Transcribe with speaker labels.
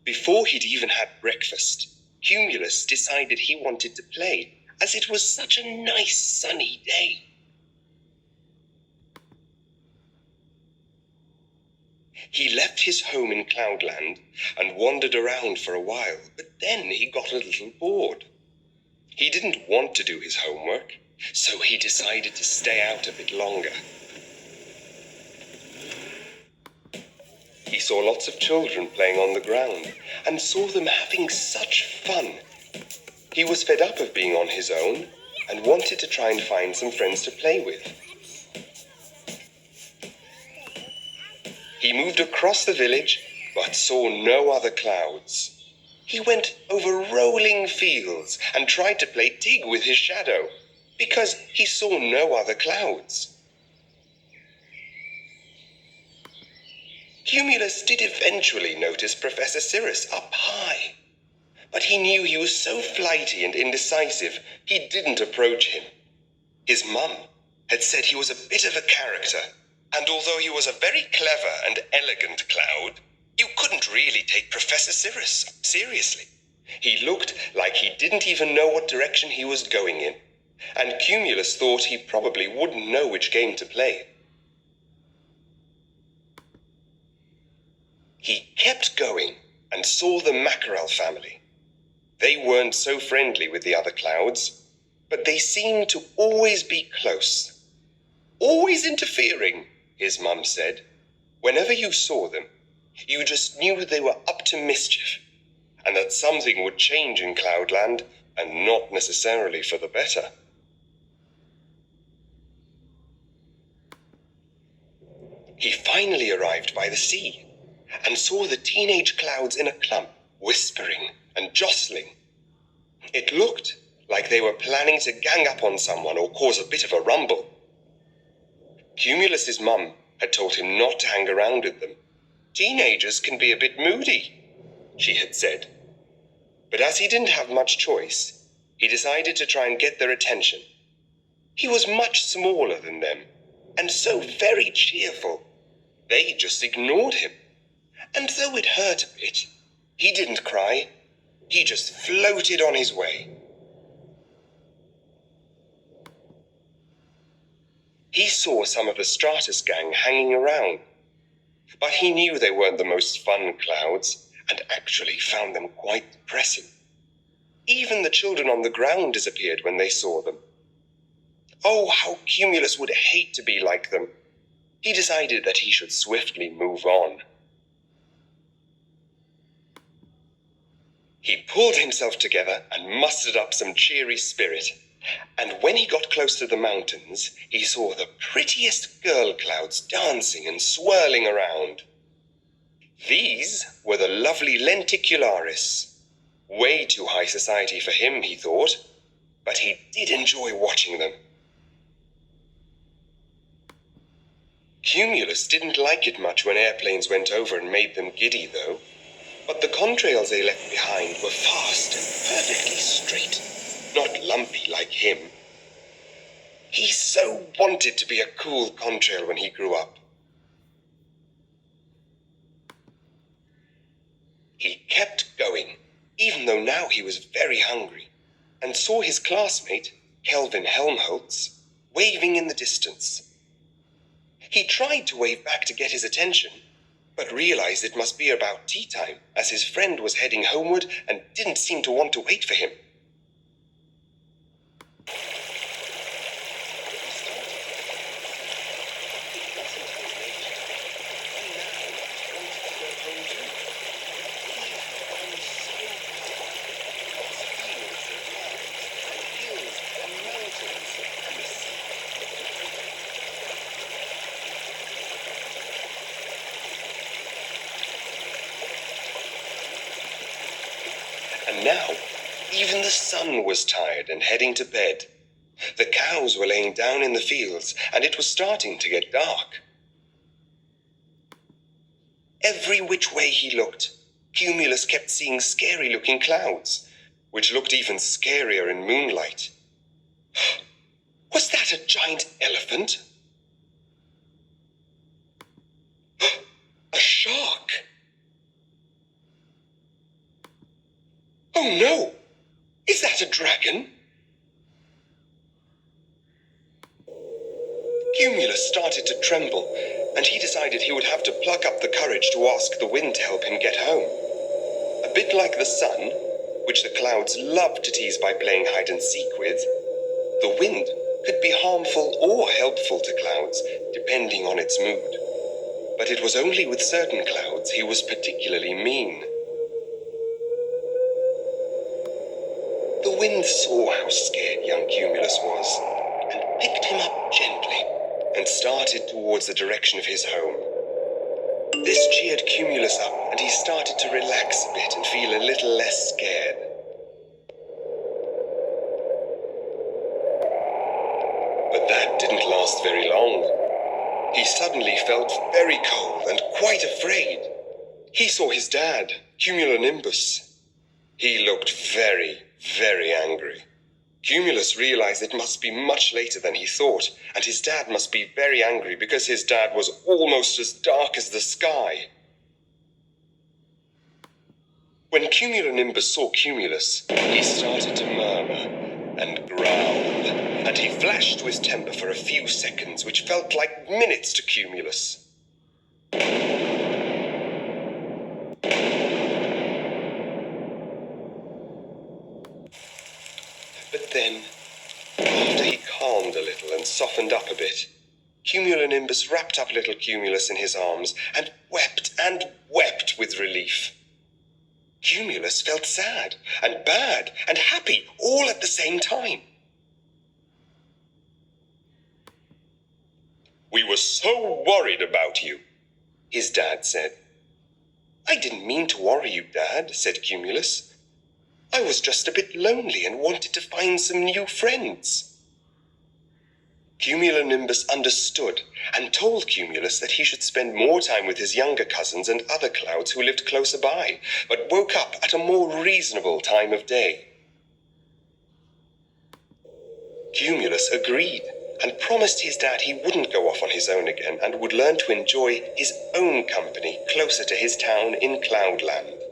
Speaker 1: Before he'd even had breakfast, Cumulus decided he wanted to play, as it was such a nice sunny day. He left his home in Cloudland and wandered around for a while, but then he got a little bored. He didn't want to do his homework, so he decided to stay out a bit longer. He saw lots of children playing on the ground and saw them having such fun. He was fed up of being on his own and wanted to try and find some friends to play with. He moved across the village, but saw no other clouds. He went over rolling fields and tried to play Tig with his shadow, because he saw no other clouds. Cumulus did eventually notice Professor Cirrus up high, but he knew he was so flighty and indecisive he didn't approach him. His mum had said he was a bit of a character, and although he was a very clever and elegant cloud, you couldn't really take Professor Cirrus seriously. He looked like he didn't even know what direction he was going in, and Cumulus thought he probably wouldn't know which game to play. He kept going and saw the Mackerel family. They weren't so friendly with the other clouds, but they seemed to always be close. Always interfering, his mum said. Whenever you saw them, you just knew they were up to mischief, and that something would change in Cloudland, and not necessarily for the better. He finally arrived by the sea, and saw the teenage clouds in a clump, whispering and jostling. It looked like they were planning to gang up on someone or cause a bit of a rumble. Cumulus's mum had told him not to hang around with them. Teenagers can be a bit moody, she had said. But as he didn't have much choice, he decided to try and get their attention. He was much smaller than them, and so very cheerful. They just ignored him. And though it hurt a bit, he didn't cry. He just floated on his way. He saw some of the Stratus gang hanging around, but he knew they weren't the most fun clouds, and actually found them quite depressing. Even the children on the ground disappeared when they saw them. Oh, how Cumulus would hate to be like them. He decided that he should swiftly move on. He pulled himself together and mustered up some cheery spirit. And when he got close to the mountains, he saw the prettiest girl clouds dancing and swirling around. These were the lovely Lenticularis. Way too high society for him, he thought, but he did enjoy watching them. Cumulus didn't like it much when airplanes went over and made them giddy, though. But the contrails they left behind were fast and perfectly straight, not lumpy like him. He so wanted to be a cool contrail when he grew up. He kept going, even though now he was very hungry, and saw his classmate, Kelvin Helmholtz, waving in the distance. He tried to wave back to get his attention, but realized it must be about tea time, as his friend was heading homeward and didn't seem to want to wait for him. And now, even the sun was tired and heading to bed. The cows were laying down in the fields, and it was starting to get dark. Every which way he looked, Cumulus kept seeing scary-looking clouds, which looked even scarier in moonlight. Was that a giant elephant? A shark? Oh no! Is that a dragon? Cumulus started to tremble, and he decided he would have to pluck up the courage to ask the wind to help him get home. A bit like the sun, which the clouds love to tease by playing hide and seek with, the wind could be harmful or helpful to clouds, depending on its mood. But it was only with certain clouds he was particularly mean. The wind saw how scared young Cumulus was, and picked him up gently, and started towards the direction of his home. This cheered Cumulus up, and he started to relax a bit and feel a little less scared. But that didn't last very long. He suddenly felt very cold and quite afraid. He saw his dad, Cumulonimbus. He looked very, very angry. Cumulus realized it must be much later than he thought, and his dad must be very angry because his dad was almost as dark as the sky. When Cumulonimbus saw Cumulus, he started to murmur and growl, and he flashed to his temper for a few seconds, which felt like minutes to Cumulus. But then, after he calmed a little and softened up a bit, Cumulonimbus wrapped up little Cumulus in his arms and wept with relief. Cumulus felt sad and bad and happy all at the same time. "We were so worried about you," his dad said. "I didn't mean to worry you, Dad," said Cumulus. "I was just a bit lonely and wanted to find some new friends." Cumulonimbus understood and told Cumulus that he should spend more time with his younger cousins and other clouds who lived closer by, but woke up at a more reasonable time of day. Cumulus agreed and promised his dad he wouldn't go off on his own again and would learn to enjoy his own company closer to his town in Cloudland.